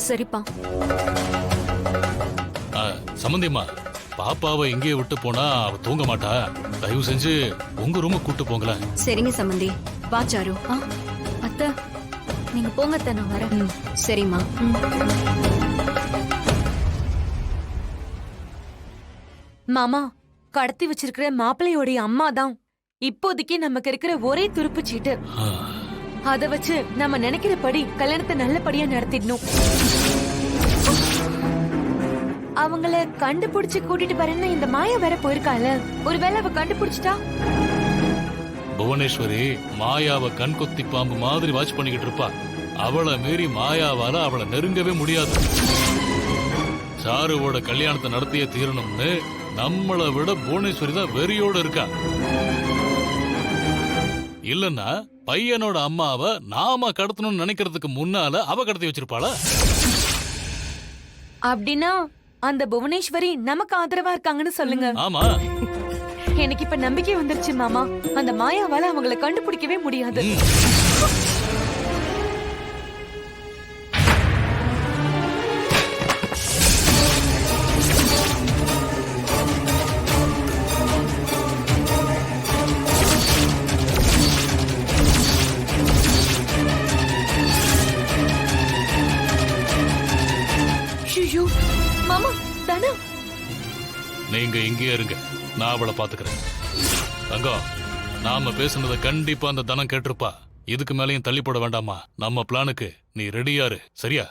சரிப்பா. சம்பந்தியம்மா, பாப்பாவை இங்கேயே விட்டு போனா அவ தூங்க மாட்டா. தயவு செஞ்சு உங்க ரூம கூட்டு போங்களேன். சரிங்க சம்பந்தி. வா சாரு. அத்தை, நீங்க போங்க அத்தை, நான் வரேன். சரிம்மா. மாமா, கடத்தி வச்சிருக்கிற மாப்பிள்ளையோடைய அம்மா தான் இப்போதைக்கு நமக்கு இருக்கிற ஒரே துருப்பு சீட்டு. அத வச்சு நம்ம நினைக்கிறபடி கல்யாணத்தை நல்லபடியா நடத்திடணும். அவங்கள கண்டுபிடிச்சு கூட்டிட்டு வரேன்னு இந்த மாயா வேற போயிருக்கால. ஒருவேளை அவ கண்டுபிடிச்சிட்டா? புவனேஸ்வரி மாயாவை கண்கொத்தி பாம்பு மாதிரி வாட்ச் பண்ணிக்கிட்டு இருப்பா. அவளை மீறி மாயாவால அவளை நெருங்கவே முடியாது. சாருவோட கல்யாணத்தை நடத்திய தீரணும்னு நம்மளை விட புவனேஸ்வரி தான் வெறியோட இருக்கா. இல்லன்னா பையனோட அம்மாவை நாம கடத்தணும்னு நினைக்கிறதுக்கு முன்னால அவ கடத்தி வச்சிருப்பாளா? அப்படின்னா அந்த புவனேஸ்வரி நமக்கு ஆதரவா இருக்காங்கன்னு சொல்லுங்க. ஆமா, எனக்கு இப்ப நம்பிக்கை வந்துருச்சு மாமா. அந்த மாயாவால அவங்களை கண்டுபிடிக்கவே முடியாது. மாமா, தனா, நீங்க இங்கே இருங்க, நான் அவளை பாத்துக்கிறேன். தங்கம், நாம பேசுனதை கண்டிப்பா அந்த தனம் கேட்டிருப்பா. இதுக்கு மேலேயும் தள்ளி போட வேண்டாமா? நம்ம பிளானுக்கு நீ ரெடியாரு, சரியா?